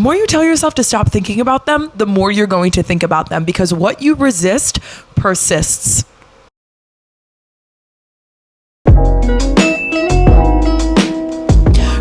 more you tell yourself to stop thinking about them, the more you're going to think about them, because what you resist persists.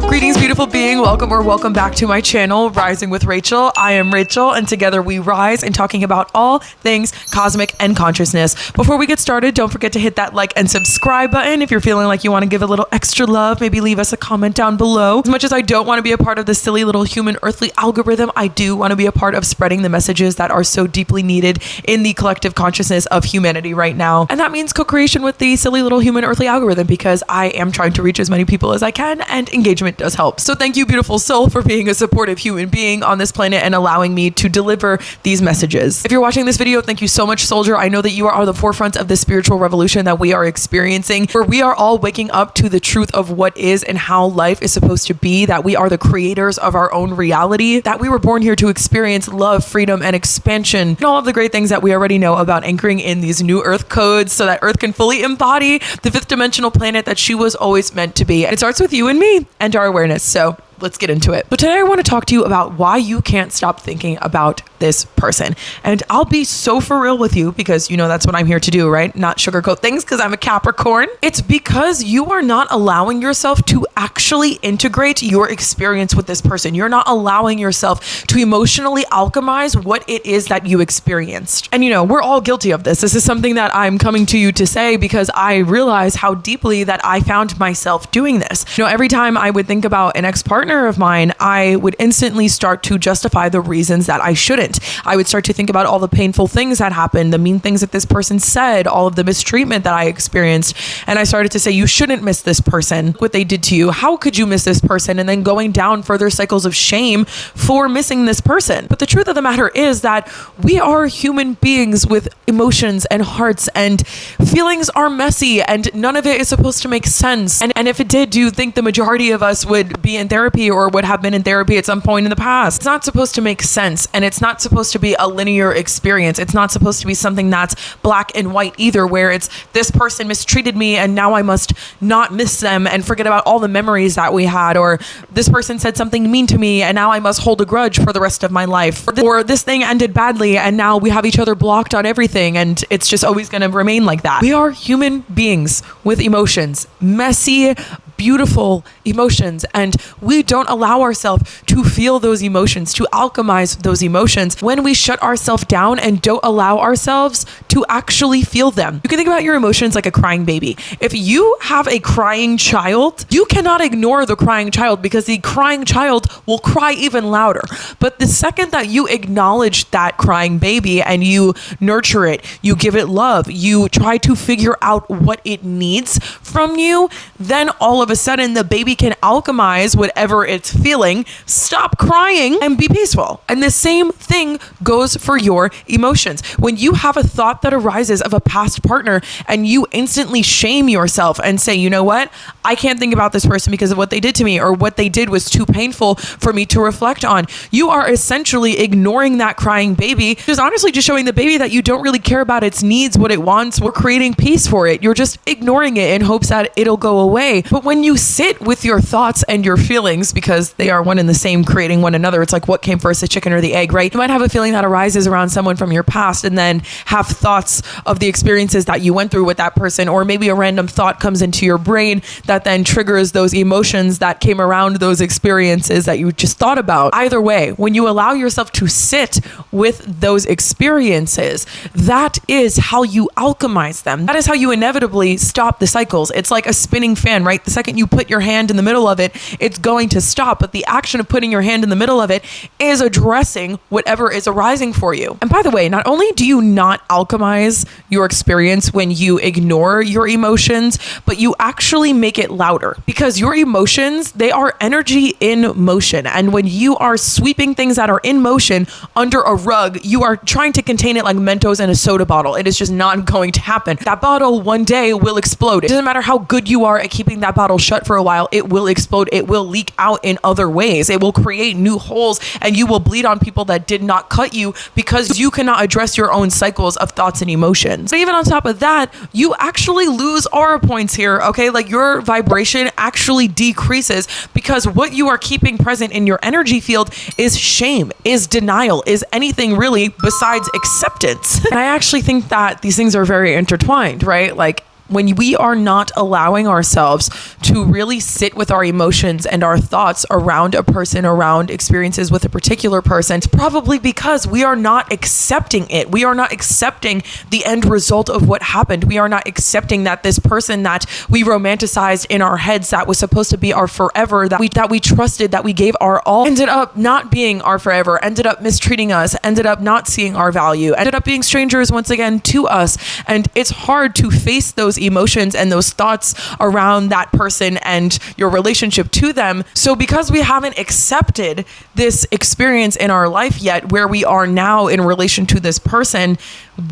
Greetings, beautiful being. Welcome back to my channel, Rising with Rachel. I am Rachel, and together we rise in talking about all things cosmic and consciousness. Before we get started, don't forget to hit that like and subscribe button. If you're feeling like you want to give a little extra love, maybe leave us a comment down below. As much as I don't want to be a part of the silly little human earthly algorithm, I do want to be a part of spreading the messages that are so deeply needed in the collective consciousness of humanity right now. And that means co-creation with the silly little human earthly algorithm, because I am trying to reach as many people as I can, and engagement does help. So thank you, beautiful soul, for being a supportive human being on this planet and allowing me to deliver these messages. If you're watching this video, thank you so much, soldier. I know that you are the forefront of the spiritual revolution that we are experiencing, where we are all waking up to the truth of what is and how life is supposed to be, that we are the creators of our own reality, that we were born here to experience love, freedom, and expansion, and all of the great things that we already know about anchoring in these new earth codes so that earth can fully embody the fifth dimensional planet that she was always meant to be. And it starts with you and me and our awareness. So let's get into it. But today I want to talk to you about why you can't stop thinking about this person. And I'll be so for real with you, because you know that's what I'm here to do, right? Not sugarcoat things, because I'm a Capricorn. It's because you are not allowing yourself to actually integrate your experience with this person. You're not allowing yourself to emotionally alchemize what it is that you experienced. And you know, we're all guilty of this. This is something that I'm coming to you to say because I realize how deeply that I found myself doing this. You know, every time I would think about an ex-partner of mine, I would instantly start to justify the reasons that I shouldn't. I would start to think about all the painful things that happened, the mean things that this person said, all of the mistreatment that I experienced. And I started to say, you shouldn't miss this person, what they did to you. How could you miss this person? And then going down further cycles of shame for missing this person. But the truth of the matter is that we are human beings with emotions and hearts, and feelings are messy, and none of it is supposed to make sense. And if it did, do you think the majority of us would be in therapy or would have been in therapy at some point in the past? It's not supposed to make sense, and it's not supposed to be a linear experience. It's not supposed to be something that's black and white either, where it's this person mistreated me and now I must not miss them and forget about all the memories that we had, or this person said something mean to me and now I must hold a grudge for the rest of my life, or this thing ended badly and now we have each other blocked on everything and it's just always going to remain like that. We are human beings with emotions, messy, beautiful emotions, and we don't allow ourselves to feel those emotions, to alchemize those emotions, when we shut ourselves down and don't allow ourselves to actually feel them. You can think about your emotions like a crying baby. If you have a crying child, you cannot ignore the crying child, because the crying child will cry even louder. But the second that you acknowledge that crying baby and you nurture it, you give it love, you try to figure out what it needs from you, then all of a sudden the baby can alchemize whatever it's feeling, stop crying, and be peaceful. And the same thing goes for your emotions. When you have a thought that arises of a past partner and you instantly shame yourself and say, you know what, I can't think about this person because of what they did to me, or what they did was too painful for me to reflect on, you are essentially ignoring that crying baby. Just honestly just showing the baby that you don't really care about its needs, what it wants, or creating peace for it. You're just ignoring it in hopes that it'll go away. But when you sit with your thoughts and your feelings, because they are one and the same, creating one another, it's like what came first, the chicken or the egg, right? You might have a feeling that arises around someone from your past, and then have thoughts of the experiences that you went through with that person, or maybe a random thought comes into your brain that then triggers those emotions that came around those experiences that you just thought about. Either way, when you allow yourself to sit with those experiences, that is how you alchemize them. That is how you inevitably stop the cycles. It's like a spinning fan, right? The second you put your hand in the middle of it, it's going to stop. But the action of putting your hand in the middle of it is addressing whatever is arising for you. And by the way, not only do you not alchemize your experience when you ignore your emotions, but you actually make it louder, because your emotions, they are energy in motion. And when you are sweeping things that are in motion under a rug, you are trying to contain it like Mentos in a soda bottle. It is just not going to happen. That bottle one day will explode. It doesn't matter how good you are at keeping that bottle shut for a while, it will explode. It will leak out in other ways. It will create new holes, and you will bleed on people that did not cut you, because you cannot address your own cycles of thoughts thoughts and emotions. But even on top of that, you actually lose aura points here, okay? Like your vibration actually decreases because what you are keeping present in your energy field is shame, is denial, is anything really besides acceptance. And I actually think that these things are very intertwined, right? Like when we are not allowing ourselves to really sit with our emotions and our thoughts around a person, around experiences with a particular person, it's probably because we are not accepting it. We are not accepting the end result of what happened. We are not accepting that this person that we romanticized in our heads, that was supposed to be our forever, that we trusted, that we gave our all, ended up not being our forever, ended up mistreating us, ended up not seeing our value, ended up being strangers once again to us. And it's hard to face those emotions and those thoughts around that person and your relationship to them. So because we haven't accepted this experience in our life yet, where we are now in relation to this person,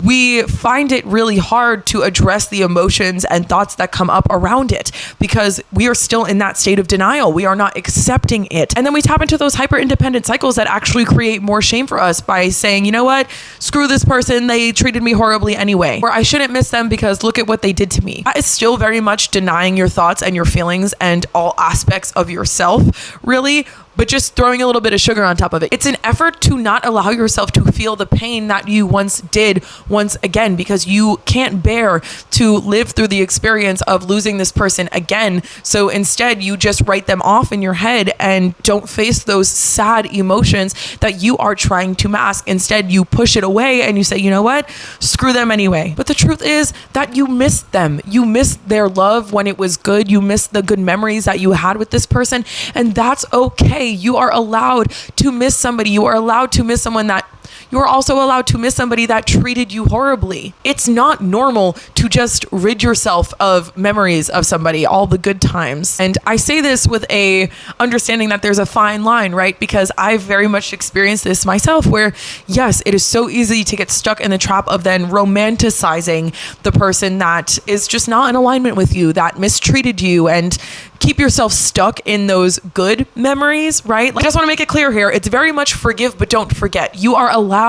we find it really hard to address the emotions and thoughts that come up around it because we are still in that state of denial. We are not accepting it. And then we tap into those hyper independent cycles that actually create more shame for us by saying, you know what, screw this person, they treated me horribly anyway, or I shouldn't miss them because look at what they did to me. That is still very much denying your thoughts and your feelings and all aspects of yourself, really, but just throwing a little bit of sugar on top of it. It's an effort to not allow yourself to feel the pain that you once did once again, because you can't bear to live through the experience of losing this person again. So instead, you just write them off in your head and don't face those sad emotions that you are trying to mask. Instead, you push it away and you say, you know what? Screw them anyway. But the truth is that you missed them. You missed their love when it was good. You missed the good memories that you had with this person. And that's okay. You are allowed to miss somebody. You are allowed to miss someone that you are also allowed to miss somebody that treated you horribly. It's not normal to just rid yourself of memories of somebody, all the good times. And I say this with a understanding that there's a fine line, right? Because I've very much experienced this myself where, yes, it is so easy to get stuck in the trap of then romanticizing the person that is just not in alignment with you, that mistreated you, and keep yourself stuck in those good memories, right? Like, I just want to make it clear here. It's very much forgive, but don't forget. You are allowed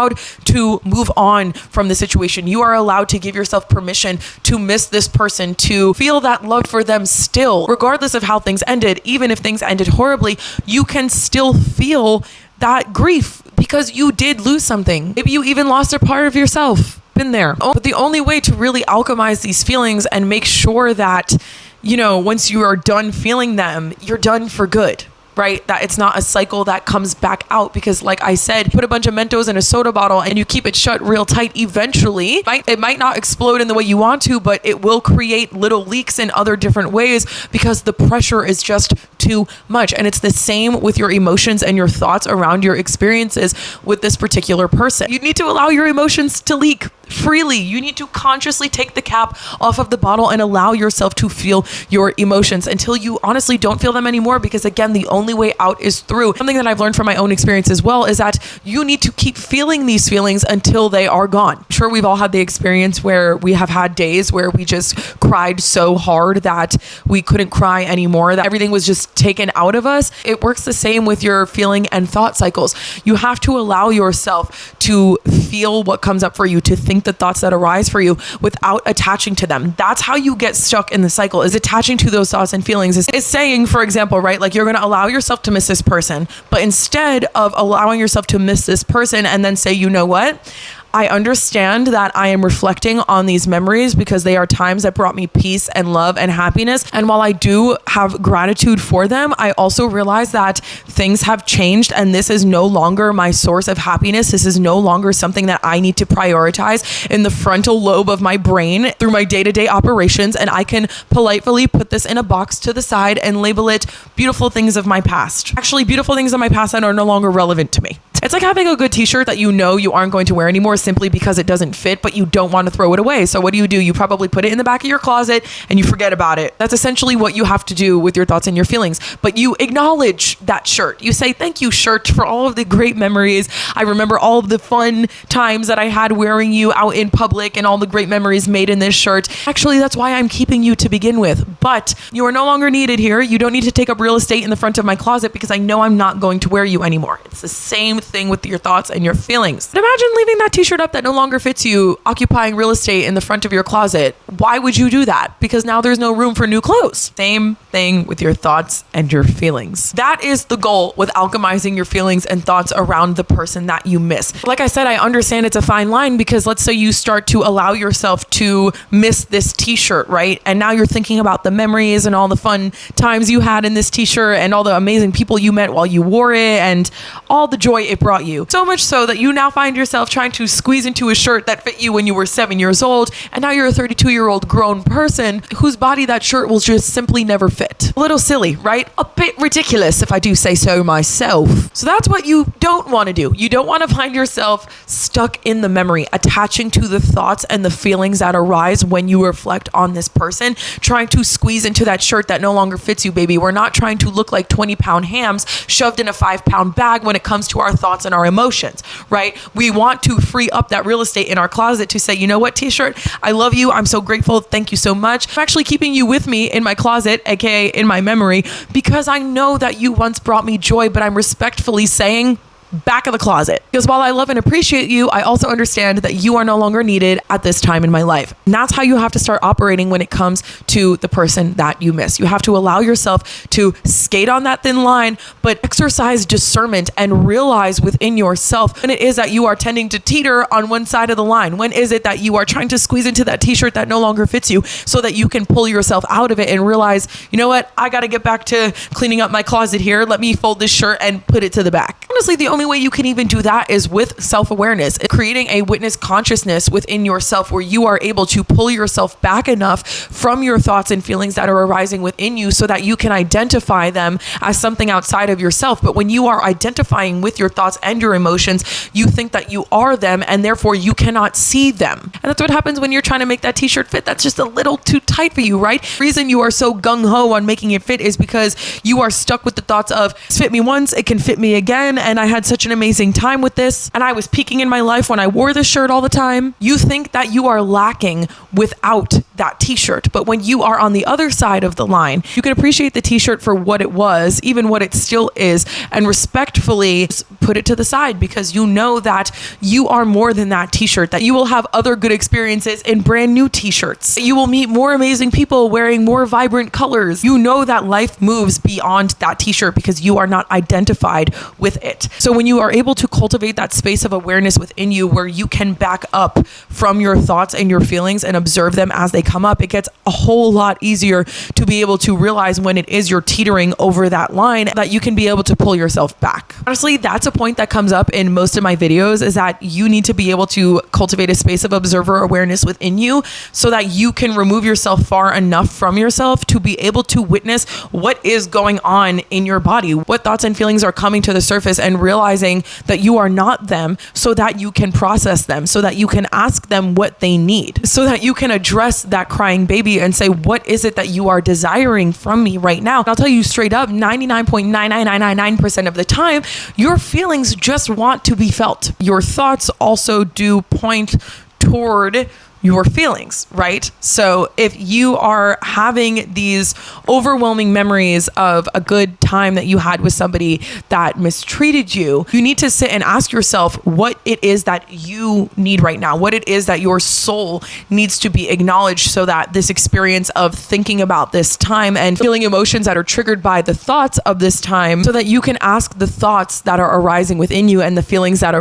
to move on from the situation. You are allowed to give yourself permission to miss this person, to feel that love for them still, regardless of how things ended. Even if things ended horribly, you can still feel that grief because you did lose something. Maybe you even lost a part of yourself. Been there. But the only way to really alchemize these feelings and make sure that, you know, once you are done feeling them, you're done for good, right? That it's not a cycle that comes back out, because like I said, put a bunch of Mentos in a soda bottle and you keep it shut real tight, eventually it might not explode in the way you want to, but it will create little leaks in other different ways because the pressure is just too much. And it's the same with your emotions and your thoughts around your experiences with this particular person. You need to allow your emotions to leak freely. You need to consciously take the cap off of the bottle and allow yourself to feel your emotions until you honestly don't feel them anymore, because again, the only way out is through. Something that I've learned from my own experience as well is that you need to keep feeling these feelings until they are gone. I'm sure we've all had the experience where we have had days where we just cried so hard that we couldn't cry anymore, that everything was just taken out of us. It works the same with your feeling and thought cycles. You have to allow yourself to feel what comes up for you, to think the thoughts that arise for you without attaching to them. That's how you get stuck in the cycle, is attaching to those thoughts and feelings. Is saying, for example, right, like you're going to allow yourself to miss this person, but instead of allowing yourself to miss this person and then say, you know what? I understand that I am reflecting on these memories because they are times that brought me peace and love and happiness. And while I do have gratitude for them, I also realize that things have changed and this is no longer my source of happiness. This is no longer something that I need to prioritize in the frontal lobe of my brain through my day-to-day operations. And I can politely put this in a box to the side and label it beautiful things of my past. Actually, beautiful things of my past that are no longer relevant to me. It's like having a good t-shirt that you know you aren't going to wear anymore simply because it doesn't fit, but you don't want to throw it away. So what do? You probably put it in the back of your closet and you forget about it. That's essentially what you have to do with your thoughts and your feelings. But you acknowledge that shirt. You say, thank you, shirt, for all of the great memories. I remember all of the fun times that I had wearing you out in public and all the great memories made in this shirt. Actually, that's why I'm keeping you to begin with. But you are no longer needed here. You don't need to take up real estate in the front of my closet because I know I'm not going to wear you anymore. It's the same thing thing with your thoughts and your feelings. But imagine leaving that t-shirt up that no longer fits you, occupying real estate in the front of your closet. Why would you do that? Because now there's no room for new clothes. Same thing with your thoughts and your feelings. That is the goal with alchemizing your feelings and thoughts around the person that you miss. Like I said, I understand it's a fine line, because let's say you start to allow yourself to miss this t-shirt, right? And now you're thinking about the memories and all the fun times you had in this t-shirt and all the amazing people you met while you wore it and all the joy it brought you. So much so that you now find yourself trying to squeeze into a shirt that fit you when you were 7 years old, and now you're a 32-year-old grown person whose body that shirt will just simply never fit. A little silly, right? A bit ridiculous, if I do say so myself. So that's what you don't want to do. You don't want to find yourself stuck in the memory, attaching to the thoughts and the feelings that arise when you reflect on this person, trying to squeeze into that shirt that no longer fits you, baby. We're not trying to look like 20-pound hams shoved in a 5-pound bag when it comes to our thoughts and our emotions, right? We want to free up that real estate in our closet to say, you know what, t-shirt, I love you. I'm so grateful. Thank you so much. I'm actually keeping you with me in my closet, aka in my memory, because I know that you once brought me joy, but I'm respectfully saying, back of the closet. Because while I love and appreciate you, I also understand that you are no longer needed at this time in my life. And that's how you have to start operating when it comes to the person that you miss. You have to allow yourself to skate on that thin line, but exercise discernment and realize within yourself when it is that you are tending to teeter on one side of the line. When is it that you are trying to squeeze into that t-shirt that no longer fits you so that you can pull yourself out of it and realize, you know what, I got to get back to cleaning up my closet here. Let me fold this shirt and put it to the back. Honestly, the only way you can even do that is with self-awareness, creating a witness consciousness within yourself where you are able to pull yourself back enough from your thoughts and feelings that are arising within you so that you can identify them as something outside of yourself. But when you are identifying with your thoughts and your emotions, you think that you are them and therefore you cannot see them. And that's what happens when you're trying to make that t-shirt fit that's just a little too tight for you, right? The reason you are so gung-ho on making it fit is because you are stuck with the thoughts of, it's fit me once, it can fit me again, and I had such an amazing time with this, and I was peaking in my life when I wore this shirt all the time. You think that you are lacking without that t-shirt, but when you are on the other side of the line, you can appreciate the t-shirt for what it was, even what it still is, and respectfully put it to the side because you know that you are more than that t-shirt, that you will have other good experiences in brand new t-shirts. You will meet more amazing people wearing more vibrant colors. You know that life moves beyond that t-shirt because you are not identified with it. So when you are able to cultivate that space of awareness within you where you can back up from your thoughts and your feelings and observe them as they come up, it gets a whole lot easier to be able to realize when it is you're teetering over that line that you can be able to pull yourself back. Honestly, that's a point that comes up in most of my videos, is that you need to be able to cultivate a space of observer awareness within you so that you can remove yourself far enough from yourself to be able to witness what is going on in your body, what thoughts and feelings are coming to the surface, and realizing that you are not them so that you can process them, so that you can ask them what they need, so that you can address that crying baby and say, what is it that you are desiring from me right now? And I'll tell you straight up, 99.99999% of the time, your feelings just want to be felt. Your thoughts also do point toward your feelings, right? So if you are having these overwhelming memories of a good time that you had with somebody that mistreated you, you need to sit and ask yourself what it is that you need right now, what it is that your soul needs to be acknowledged so that this experience of thinking about this time and feeling emotions that are triggered by the thoughts of this time, so that you can ask the thoughts that are arising within you and the feelings that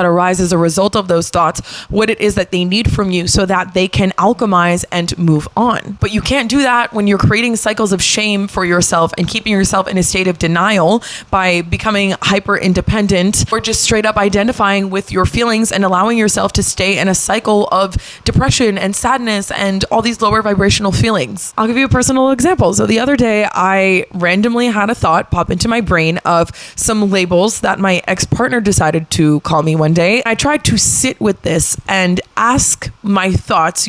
arise as a result of those thoughts, what it is that they need from you so that they can alchemize and move on. But you can't do that when you're creating cycles of shame for yourself and keeping yourself in a state of denial by becoming hyper independent, or just straight up identifying with your feelings and allowing yourself to stay in a cycle of depression and sadness and all these lower vibrational feelings. I'll give you a personal example. So the other day, I randomly had a thought pop into my brain of some labels that my ex-partner decided to call me one day. I tried to sit with this and ask my thoughts,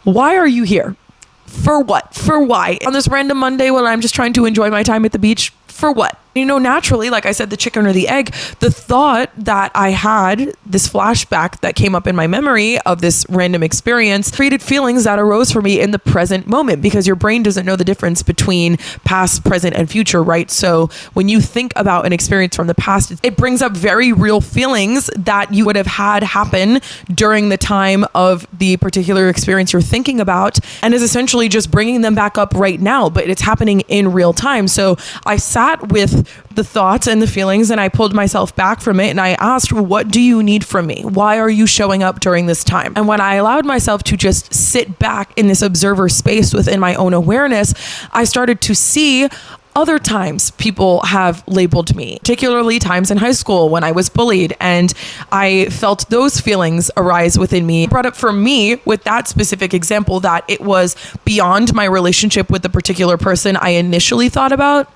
why are you here? For what? For why? On this random Monday when I'm just trying to enjoy my time at the beach, for what? You know, naturally, like I said, the chicken or the egg, the thought that I had, this flashback that came up in my memory of this random experience, created feelings that arose for me in the present moment, because your brain doesn't know the difference between past, present, and future, right? So when you think about an experience from the past, it brings up very real feelings that you would have had happen during the time of the particular experience you're thinking about, and is essentially just bringing them back up right now, but it's happening in real time. So I sat with the thoughts and the feelings, and I pulled myself back from it, and I asked, what do you need from me? Why are you showing up during this time? And when I allowed myself to just sit back in this observer space within my own awareness, I started to see other times people have labeled me, particularly times in high school when I was bullied, and I felt those feelings arise within me. It brought up for me with that specific example that it was beyond my relationship with the particular person I initially thought about,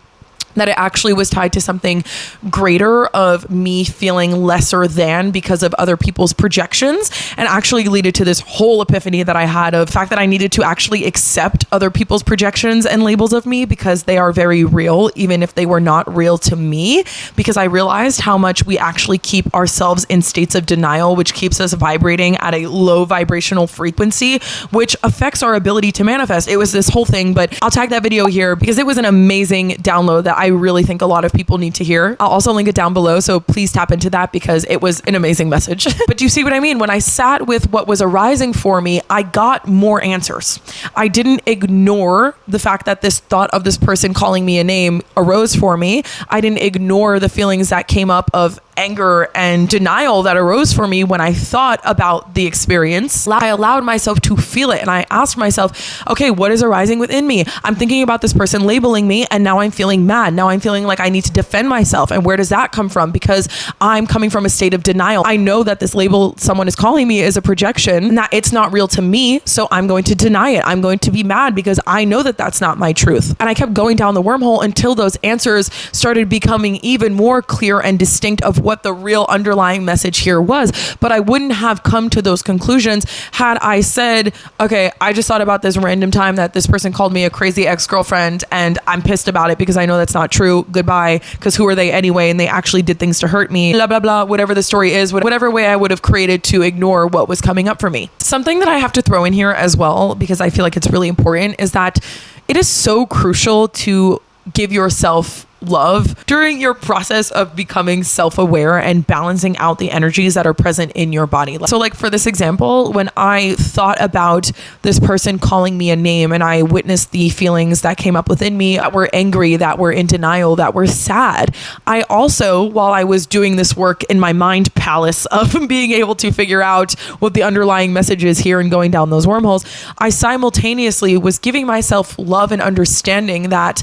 that it actually was tied to something greater of me feeling lesser than because of other people's projections, and actually leaded to this whole epiphany that I had of the fact that I needed to actually accept other people's projections and labels of me, because they are very real, even if they were not real to me, because I realized how much we actually keep ourselves in states of denial, which keeps us vibrating at a low vibrational frequency, which affects our ability to manifest. It was this whole thing, but I'll tag that video here because it was an amazing download that I really think a lot of people need to hear. I'll also link it down below, so please tap into that because it was an amazing message. But do you see what I mean? When I sat with what was arising for me, I got more answers. I didn't ignore the fact that this thought of this person calling me a name arose for me. I didn't ignore the feelings that came up of anger and denial that arose for me when I thought about the experience. I allowed myself to feel it, and I asked myself, okay, what is arising within me? I'm thinking about this person labeling me, and now I'm feeling mad. Now I'm feeling like I need to defend myself. And where does that come from? Because I'm coming from a state of denial. I know that this label someone is calling me is a projection, and that it's not real to me, so I'm going to deny it. I'm going to be mad because I know that that's not my truth. And I kept going down the wormhole until those answers started becoming even more clear and distinct of what the real underlying message here was. But I wouldn't have come to those conclusions had I said, okay, I just thought about this random time that this person called me a crazy ex-girlfriend, and I'm pissed about it because I know that's not true. Goodbye. Because who are they anyway? And they actually did things to hurt me. Blah, blah, blah. Whatever the story is, whatever way I would have created to ignore what was coming up for me. Something that I have to throw in here as well, because I feel like it's really important, is that it is so crucial to give yourself love during your process of becoming self-aware and balancing out the energies that are present in your body. So like for this example, when I thought about this person calling me a name and I witnessed the feelings that came up within me that were angry, that were in denial, that were sad, I also, while I was doing this work in my mind palace of being able to figure out what the underlying message is here and going down those wormholes, I simultaneously was giving myself love and understanding that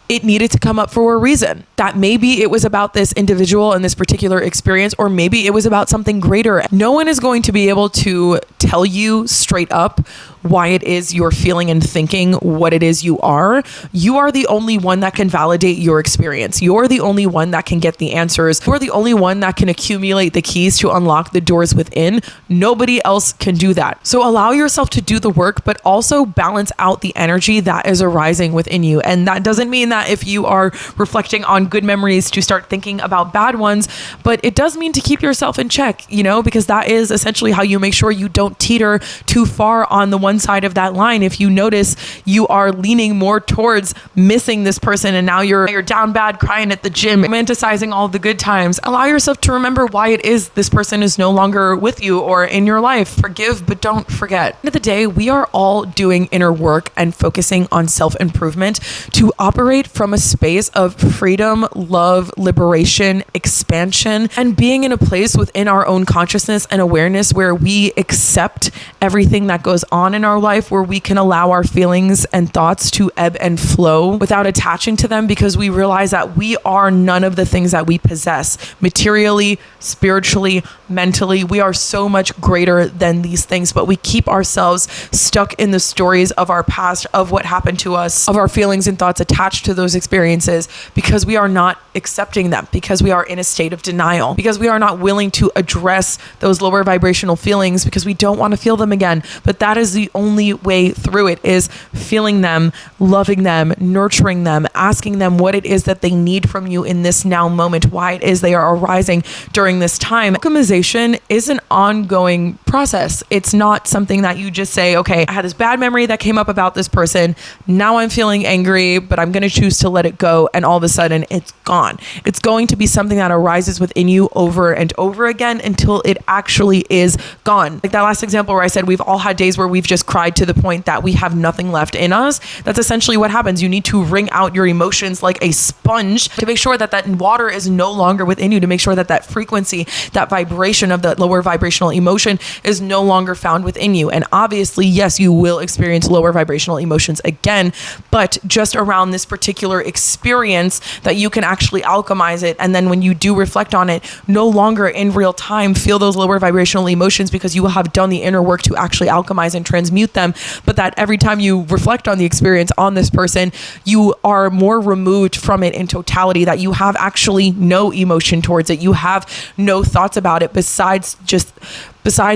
it needed to come up for a reason. That maybe it was about this individual and this particular experience, or maybe it was about something greater. No one is going to be able to tell you straight up why it is you're feeling and thinking what it is you are. You are the only one that can validate your experience. You're the only one that can get the answers. You're the only one that can accumulate the keys to unlock the doors within. Nobody else can do that. So allow yourself to do the work, but also balance out the energy that is arising within you. And that doesn't mean that if you are reflecting on good memories to start thinking about bad ones, but it does mean to keep yourself in check, because that is essentially how you make sure you don't teeter too far on the one side of that line. If you notice you are leaning more towards missing this person and now you're down bad, crying at the gym, romanticizing all the good times, allow yourself to remember why it is this person is no longer with you or in your life. Forgive, but don't forget. At the end of the day, we are all doing inner work and focusing on self-improvement to operate from a space of freedom, love, liberation, expansion, and being in a place within our own consciousness and awareness where we accept everything that goes on in our life, where we can allow our feelings and thoughts to ebb and flow without attaching to them, because we realize that we are none of the things that we possess materially, spiritually, mentally. We are so much greater than these things, but we keep ourselves stuck in the stories of our past, of what happened to us, of our feelings and thoughts attached to those experiences, because we are not accepting them, because we are in a state of denial, because we are not willing to address those lower vibrational feelings, because we don't want to feel them again. But that is the the only way through it is feeling them, loving them, nurturing them, asking them what it is that they need from you in this now moment, why it is they are arising during this time. Alchemization is an ongoing process. It's not something that you just say, okay, I had this bad memory that came up about this person. Now I'm feeling angry, but I'm going to choose to let it go. And all of a sudden it's gone. It's going to be something that arises within you over and over again until it actually is gone. Like that last example where I said we've all had days where we've just cried to the point that we have nothing left in us. That's essentially what happens. You need to wring out your emotions like a sponge to make sure that that water is no longer within you, to make sure that that frequency, that vibration of that lower vibrational emotion is no longer found within you. And obviously, yes, you will experience lower vibrational emotions again, but just around this particular experience that you can actually alchemize it. And then when you do reflect on it, no longer in real time feel those lower vibrational emotions, because you will have done the inner work to actually alchemize and transmute them. But that every time you reflect on the experience on this person, you are more removed from it in totality, that you have actually no emotion towards it. You have no thoughts about it besides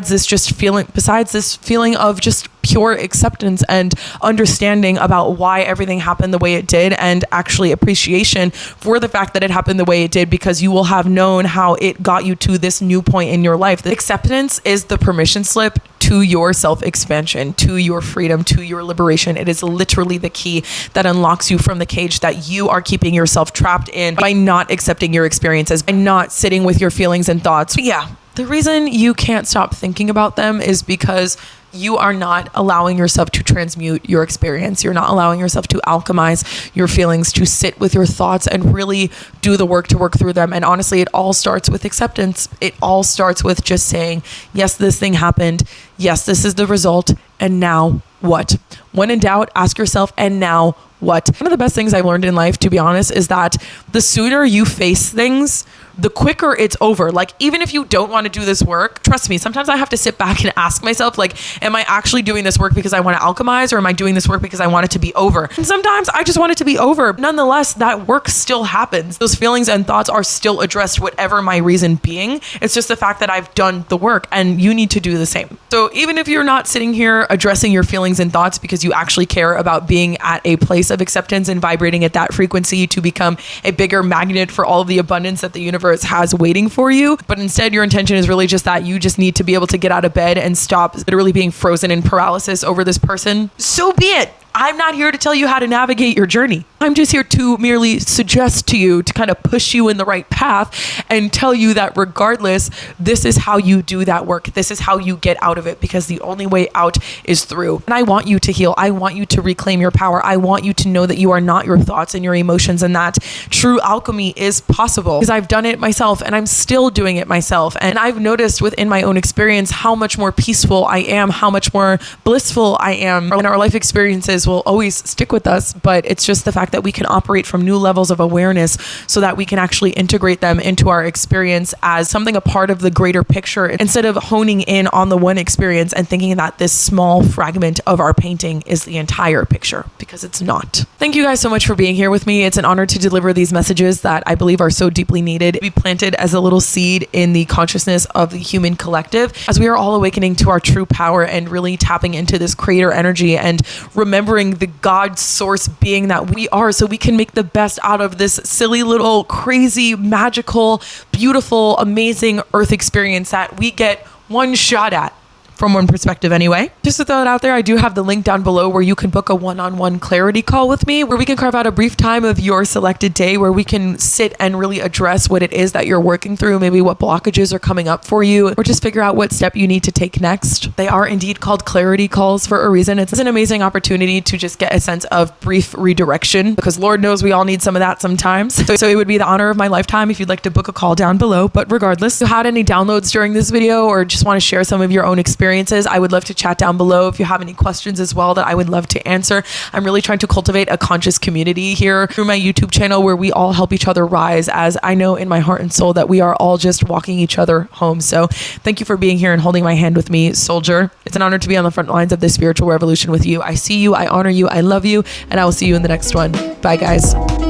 this feeling of just pure acceptance and understanding about why everything happened the way it did, and actually appreciation for the fact that it happened the way it did, because you will have known how it got you to this new point in your life. The acceptance is the permission slip to your self-expansion, to your freedom, to your liberation. It is literally the key that unlocks you from the cage that you are keeping yourself trapped in by not accepting your experiences, by not sitting with your feelings and thoughts. But yeah, the reason you can't stop thinking about them is because you are not allowing yourself to transmute your experience. You're not allowing yourself to alchemize your feelings, to sit with your thoughts and really do the work to work through them. And honestly, it all starts with acceptance. It all starts with just saying, yes, this thing happened. Yes, this is the result. And now what? When in doubt, ask yourself, and now what? One of the best things I've learned in life, to be honest, is that the sooner you face things, the quicker it's over. Like, even if you don't want to do this work, trust me, sometimes I have to sit back and ask myself, like, am I actually doing this work because I want to alchemize, or am I doing this work because I want it to be over? And sometimes I just want it to be over. Nonetheless, that work still happens. Those feelings and thoughts are still addressed, whatever my reason being. It's just the fact that I've done the work, and you need to do the same. So even if you're not sitting here addressing your feelings and thoughts because you actually care about being at a place of acceptance and vibrating at that frequency to become a bigger magnet for all of the abundance that the universe has waiting for you, but instead your intention is really just that you just need to be able to get out of bed and stop literally being frozen in paralysis over this person, so be it. I'm not here to tell you how to navigate your journey. I'm just here to merely suggest to you, to kind of push you in the right path and tell you that regardless, this is how you do that work. This is how you get out of it, because the only way out is through. And I want you to heal. I want you to reclaim your power. I want you to know that you are not your thoughts and your emotions, and that true alchemy is possible, because I've done it myself and I'm still doing it myself. And I've noticed within my own experience how much more peaceful I am, how much more blissful I am. And our life experiences will always stick with us, but it's just the fact that we can operate from new levels of awareness so that we can actually integrate them into our experience as something a part of the greater picture, instead of honing in on the one experience and thinking that this small fragment of our painting is the entire picture, because it's not. Thank you guys so much for being here with me. It's an honor to deliver these messages that I believe are so deeply needed to be planted as a little seed in the consciousness of the human collective, as we are all awakening to our true power and really tapping into this creator energy and remembering the God source being that we are, so we can make the best out of this silly little crazy, magical, beautiful, amazing earth experience that we get one shot at. From one perspective anyway. Just to throw it out there, I do have the link down below where you can book a one-on-one clarity call with me, where we can carve out a brief time of your selected day where we can sit and really address what it is that you're working through, maybe what blockages are coming up for you, or just figure out what step you need to take next. They are indeed called clarity calls for a reason. It's an amazing opportunity to just get a sense of brief redirection, because Lord knows we all need some of that sometimes. So it would be the honor of my lifetime if you'd like to book a call down below. But regardless, if you had any downloads during this video or just want to share some of your own experiences, I would love to chat down below. If you have any questions as well that I would love to answer. I'm really trying to cultivate a conscious community here through my YouTube channel, where we all help each other rise, as I know in my heart and soul that we are all just walking each other home. So thank you for being here and holding my hand with me, soldier. It's an honor to be on the front lines of this spiritual revolution with you. I see you, I honor you, I love you, and I will see you in the next one. Bye, guys.